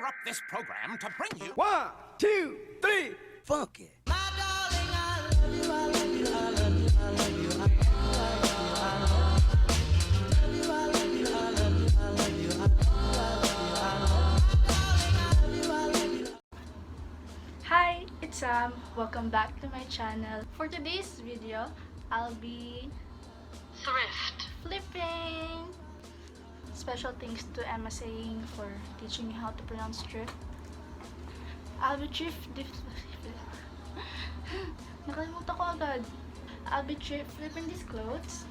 interrupt this program to bring you... 1, 2, 3, funky. Hi, it's Sam. Welcome back to my channel. For today's video, I'll be thrift flipping. Special thanks to Emma saying for teaching me how to pronounce thrift. I'll be nakalimutan ko agad. I'll be thrift flipping these clothes.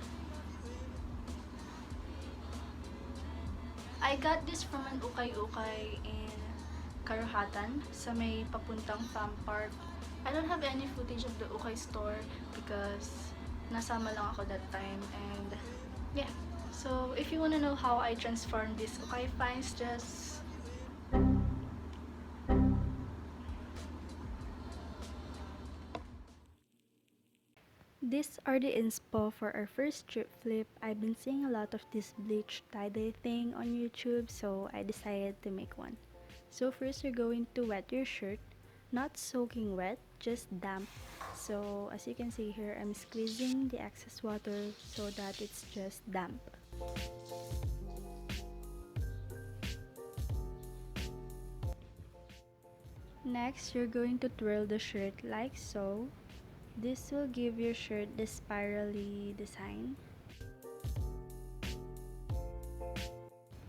I got this from an ukay in Karuhatan sa may papuntang farm park. I don't have any footage of the ukay store because nasama lang ako that time, and yeah. So if you wanna know how I transform these ukay finds, just these are the inspo for our first strip flip. I've been seeing a lot of this bleach tie-dye thing on YouTube, so I decided to make one. So first you're going to wet your shirt, not soaking wet, just damp. So as you can see here, I'm squeezing the excess water so that it's just damp. Next, you're going to twirl the shirt like so. This will give your shirt the spirally design.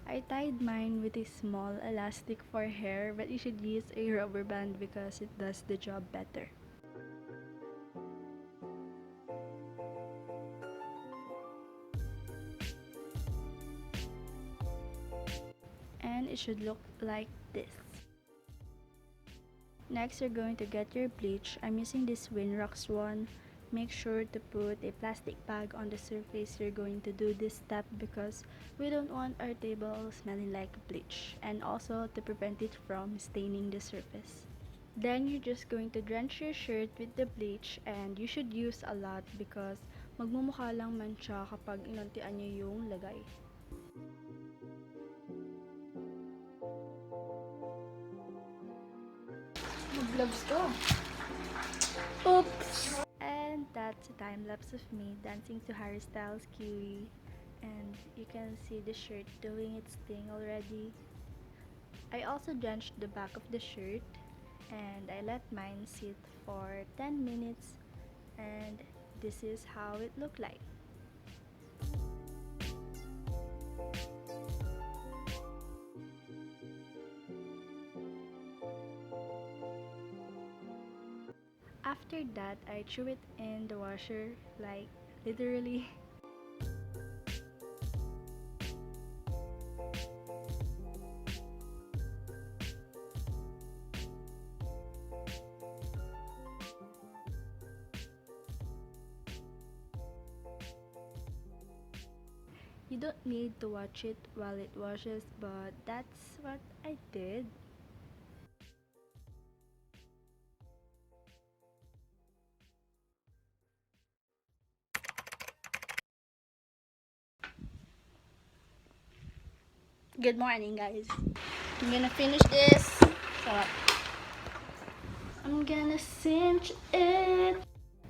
I tied mine with a small elastic for hair, but you should use a rubber band because it does the job better. And it should look like this. Next, you're going to get your bleach. I'm using this Winrox one. Make sure to put a plastic bag on the surface you're going to do this step because we don't want our table smelling like bleach, and also to prevent it from staining the surface. Then you're just going to drench your shirt with the bleach, and you should use a lot because magmumukha lang man siya kapag inuntian nyo yung lagay. Gloves ko. Oops! And that's a time lapse of me dancing to Harry Styles' Kiwi, and you can see the shirt doing its thing already. I also drenched the back of the shirt and I let mine sit for 10 minutes, and this is how it looked like. After that, I threw it in the washer, like literally. You don't need to watch it while it washes, but that's what I did. Good morning, guys. I'm gonna finish this. So I'm gonna cinch it.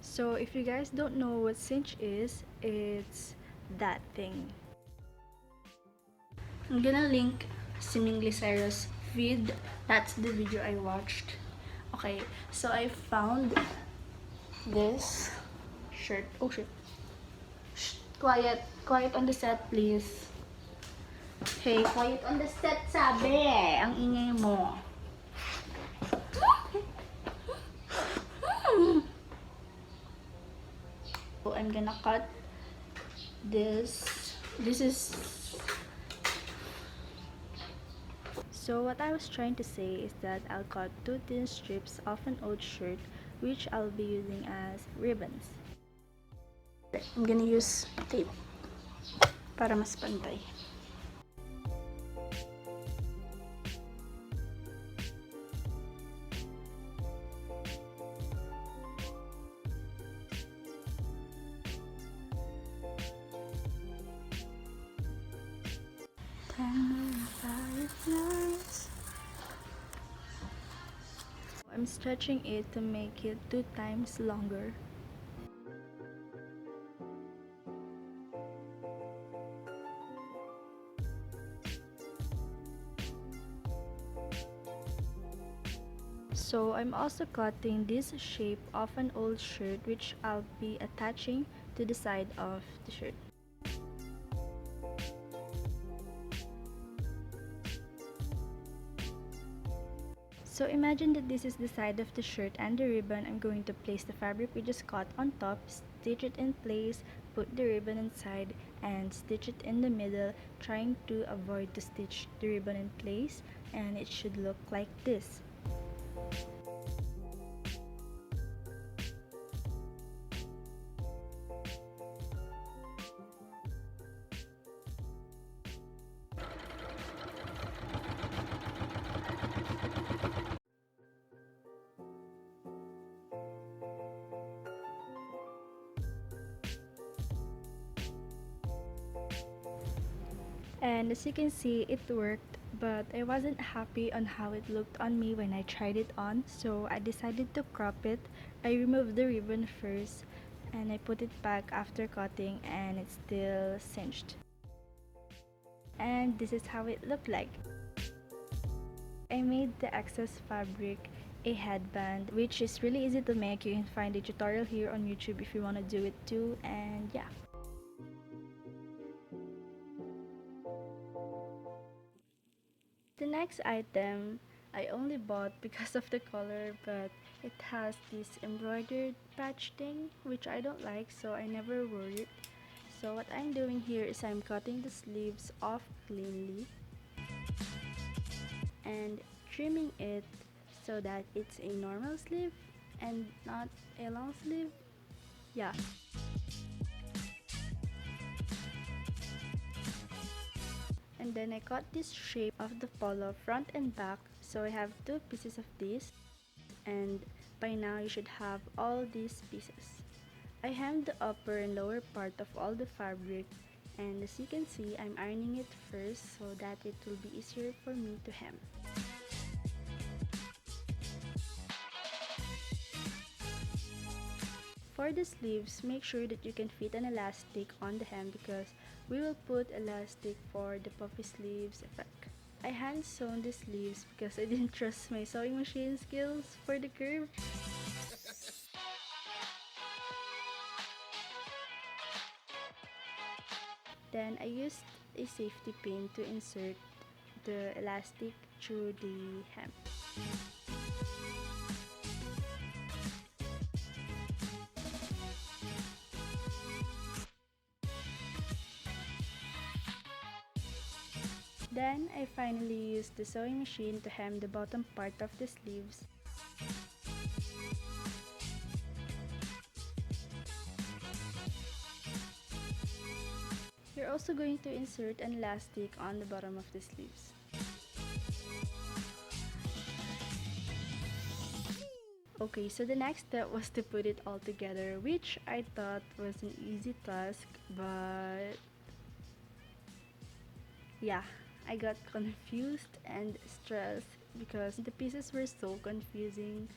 So if you guys don't know what cinch is, it's that thing. I'm gonna link seamingly Sera's feed. That's the video I watched. Okay, so I found this shirt. Oh shit. Shh, quiet on the set, please. Hey, quiet on the set, sabi eh. Ang ingay mo. So I'm gonna cut this. This is... So what I was trying to say is that I'll cut 2 thin strips of an old shirt, which I'll be using as ribbons. I'm gonna use tape para mas pantay. I'm stretching it to make it 2 times longer. So I'm also cutting this shape of an old shirt which I'll be attaching to the side of the shirt. So imagine that this is the side of the shirt and the ribbon. I'm going to place the fabric we just cut on top, stitch it in place, put the ribbon inside, and stitch it in the middle, trying to avoid to stitch the ribbon in place, and it should look like this. And as you can see, it worked, but I wasn't happy on how it looked on me when I tried it on, so I decided to crop it. I removed the ribbon first and I put it back after cutting, and it's still cinched. And this is how it looked like. I made the excess fabric a headband, which is really easy to make. You can find a tutorial here on YouTube if you want to do it too, and yeah. The next item I only bought because of the color, but it has this embroidered patch thing which I don't like, so I never wore it. So what I'm doing here is I'm cutting the sleeves off cleanly and trimming it so that it's a normal sleeve and not a long sleeve. Yeah. And then I cut this shape of the polo front and back, so I have 2 pieces of this, and by now you should have all these pieces. I hemmed the upper and lower part of all the fabric, and as you can see, I'm ironing it first so that it will be easier for me to hem. For the sleeves, make sure that you can fit an elastic on the hem because we will put elastic for the puffy sleeves effect. I hand sewn the sleeves because I didn't trust my sewing machine skills for the curve. Then I used a safety pin to insert the elastic through the hem. Then I finally used the sewing machine to hem the bottom part of the sleeves. You're also going to insert an elastic on the bottom of the sleeves. Okay, so the next step was to put it all together, which I thought was an easy task, but yeah, I got confused and stressed because the pieces were so confusing.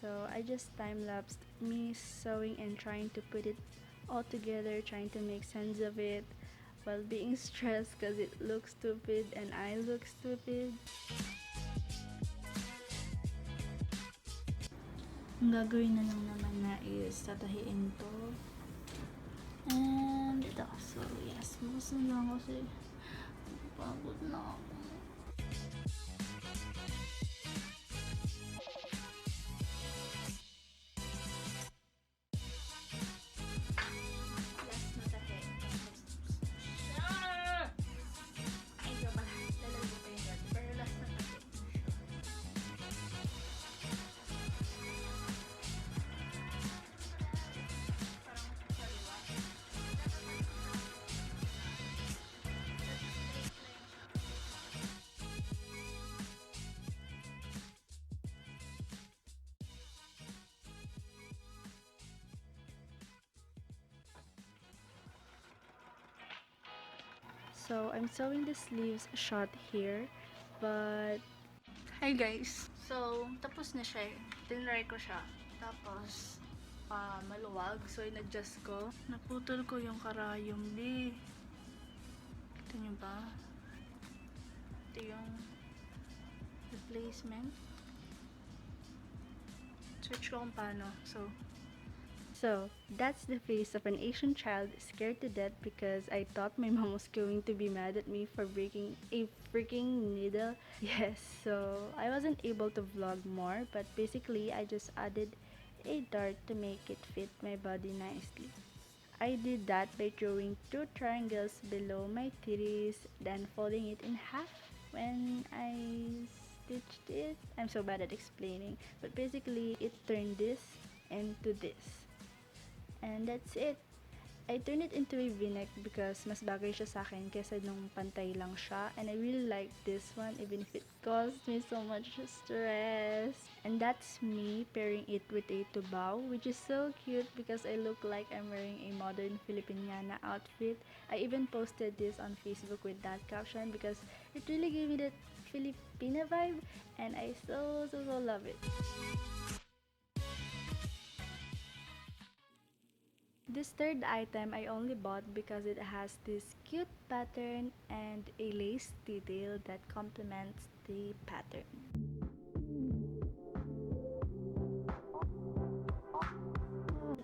So I just time-lapsed me sewing and trying to put it all together, trying to make sense of it while being stressed because it looks stupid and I look stupid. Ang gagawin na lang naman na is tatahiin to. And ito. So yes, bukas na lang kasi pagod na ako. So I'm sewing the sleeves short here, but hi guys! So, tapos na siya eh. Tinry ko siya. Tapos, maluwag. So, in-adjust ko. Naputol ko yung karayom, B. Kita nyo ba? Ito yung replacement. Search ko kung paano. So, that's the face of an Asian child scared to death because I thought my mom was going to be mad at me for breaking a freaking needle. Yes, so I wasn't able to vlog more, but basically I just added a dart to make it fit my body nicely. I did that by drawing 2 triangles below my titties, then folding it in half when I stitched it. I'm so bad at explaining, but basically it turned this into this. And that's it. I turned it into a v-neck because mas bagay siya sa akin kesa nung pantay lang siya. And I really like this one even if it caused me so much stress. And that's me pairing it with a tubao, which is so cute because I look like I'm wearing a modern Filipiniana outfit. I even posted this on Facebook with that caption because it really gave me that Filipina vibe and I so love it. This third item I only bought because it has this cute pattern and a lace detail that complements the pattern.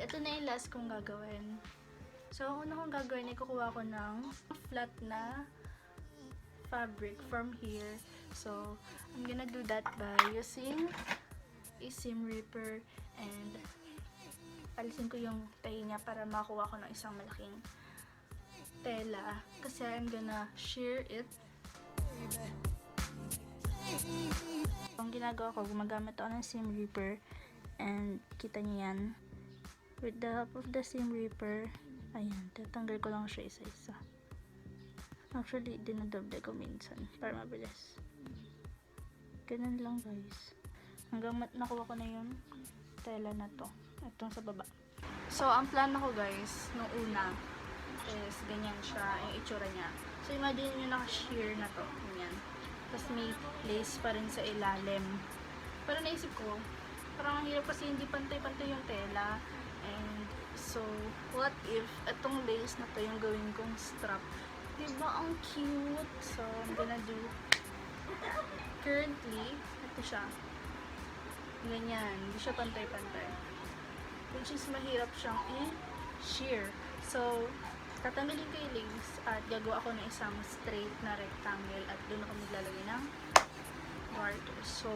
Ito na yung last kong gagawin. So, ang una kong gagawin ay kukuha ko ng flat na fabric from here. So, I'm gonna do that by using a seam ripper and alisin ko yung tahi niya para makuha ko ng isang malaking tela kasi I'm gonna shear it. Ang ginagawa ko, gumagamit ako ng seam ripper and kita niyo yan. With the help of the seam ripper, ayan, tatanggal ko lang siya isa-isa. Actually, dinadoble ko minsan para mabilis. Ganun lang guys. Hanggang nakuha ko na yung tela na to. Itong sa baba. So, ang plan ko guys, nung una, is ganyan siya, yung itsura niya. So, imagine nyo naka-sheer na to. Ganyan. Tapos may lace pa rin sa ilalim. Pero naisip ko, parang ang hirap kasi hindi pantay-pantay yung tela. And, so, what if itong lace na to yung gawin kong strap? Diba ang cute? So, I'm gonna do, currently, ito siya. Ganyan. Hindi siya pantay-pantay. Which is mahirap siyang i-shear. So, tatanggalin ko yung lace at gagawa ako ng isang straight na rectangle at doon ako maglalagay ng garter. So,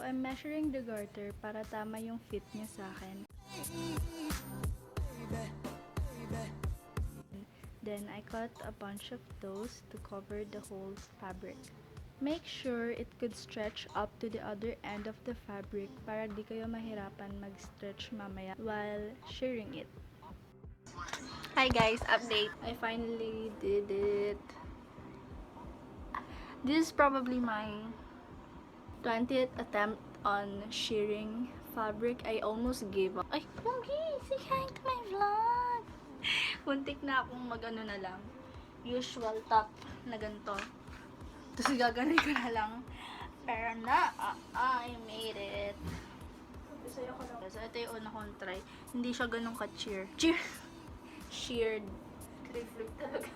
I'm measuring the garter para tama yung fit niya sa akin. Then I cut a bunch of those to cover the whole fabric. Make sure it could stretch up to the other end of the fabric para di kayo mahirapan mag-stretch mamaya while shearing it. Hi guys, update. I finally did it. This is probably my 20th attempt on shearing fabric. I almost gave up. Ay, Pogi! Say hi to my vlog! Muntik na akong mag-ano na lang. Usual top na ganito. Tapos gaganoy ko na lang. Pero I made it. So, ito yung una kong try. Hindi siya ganun ka-cheer. Sheared. Drip flip talaga.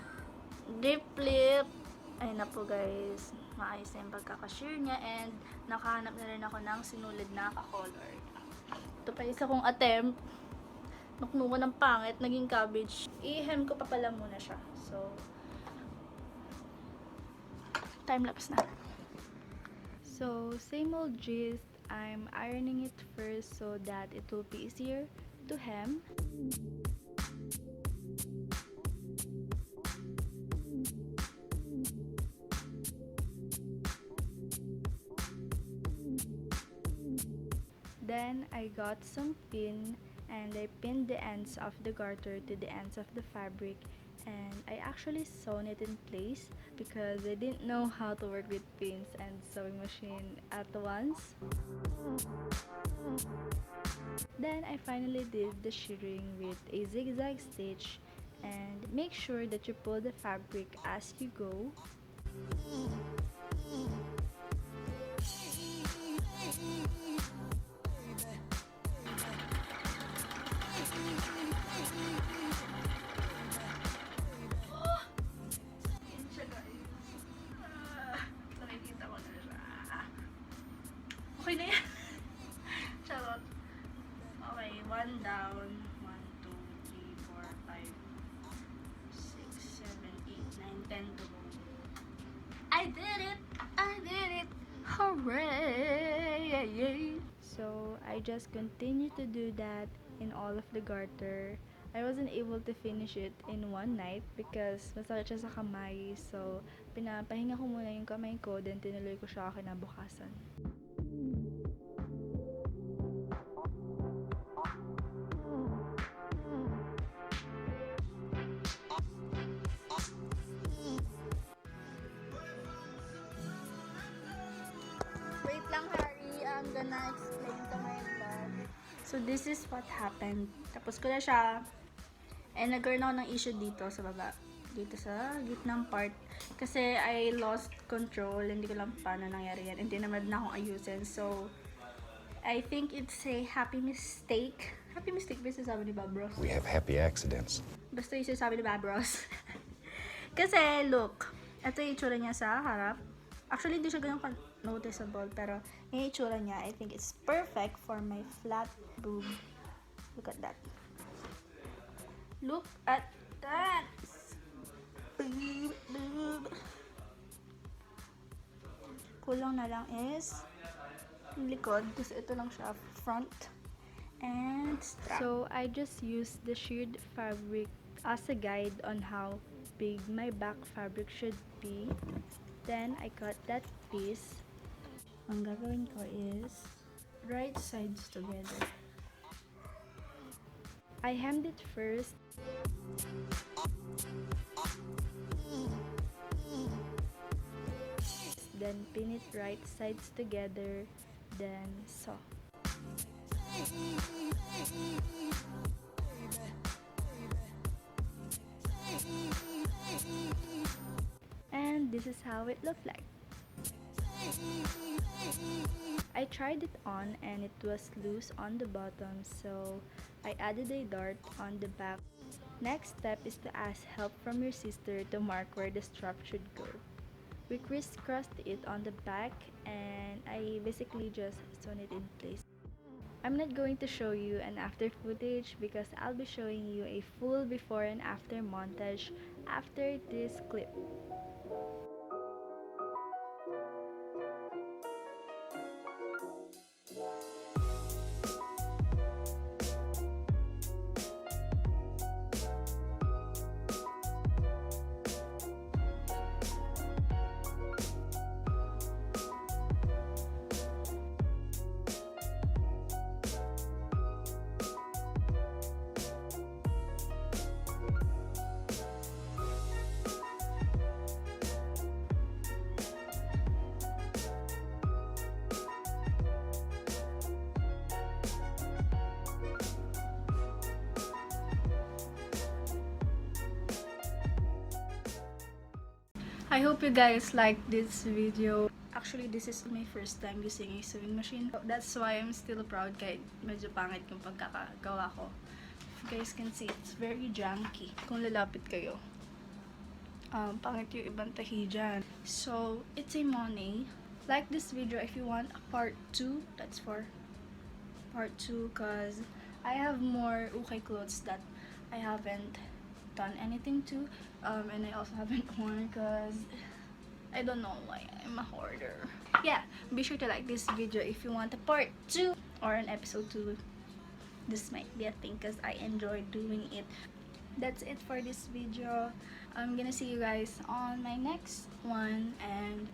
Drip flip. Ayun na po guys. Maayos na yung pagkaka-shear niya. And nakahanap na rin ako ng sinulid na ka-color. Ito pa isa kong attempt. Nuknuko ng pangit, naging cabbage. I-hem ko pa pala muna siya. So, time-lapse na. So, same old gist. I'm ironing it first so that it will be easier to hem. Then, I got some pin and I pinned the ends of the garter to the ends of the fabric and I actually sewn it in place because I didn't know how to work with pins and sewing machine at once. Then I finally did the shirring with a zigzag stitch, and make sure that you pull the fabric as you go. Okay na yan. Charot. Okay, 1 down. 1, 2, 3, 4, 5, 6, 7, 8, 9, 10 to go. I did it! I did it! Hooray! So I just continued to do that in all of the garter. I wasn't able to finish it in one night because masakit siya sa kamay. So pinapahinga ko muna yung kamay ko, then tinuloy ko siya kinabukasan. Wait lang, Harry. I'm gonna explain to my vlog. So, this is what happened. Tapos ko na siya. And nagkaroon ako ng issue dito sa baba. Dito sa gitnang part. Kasi I lost control. Hindi ko lang paano nangyari yan. Hindi naman na akong ayusin. So, I think it's a happy mistake. Happy mistake ba yung sasabi ni Bob Ross? We have happy accidents. Basta yung sasabi ni Bob Ross. Kasi, look. Ito yung itsura niya sa harap. Actually, hindi siya ganun noticeable. Pero, yung itsura niya, I think it's perfect for my flat boob. Look at that. Look at that! Boob, boob. Kulang na lang is yung likod. Kasi ito lang siya, front and strap. So I just used the shirred fabric as a guide on how big my back fabric should be. Then I cut that piece. Ang gagawin ko is Right sides together. I hemmed it first. Then pin it right sides together. Then sew. And this is how it looked like. I tried it on and it was loose on the bottom, so I added a dart on the back. Next step is to ask help from your sister to mark where the strap should go. We crisscrossed it on the back and I basically just sewn it in place. I'm not going to show you an after footage because I'll be showing you a full before and after montage after this clip. I hope you guys like this video. Actually, this is my first time using a sewing machine. That's why I'm still proud kahit medyo pangit yung pagkakagawa ko. If you guys can see, it's very junky. Kung lalapit kayo, pangit yung ibang tahi dyan. So, it's a money. Like this video if you want a part 2. That's for part 2 because I have more ukay clothes that I haven't done anything to, and I also haven't worn because I don't know why I'm a hoarder. Yeah, be sure to like this video if you want a part 2 or an episode 2. This might be a thing because I enjoy doing it. That's it for this video. I'm gonna see you guys on my next one, and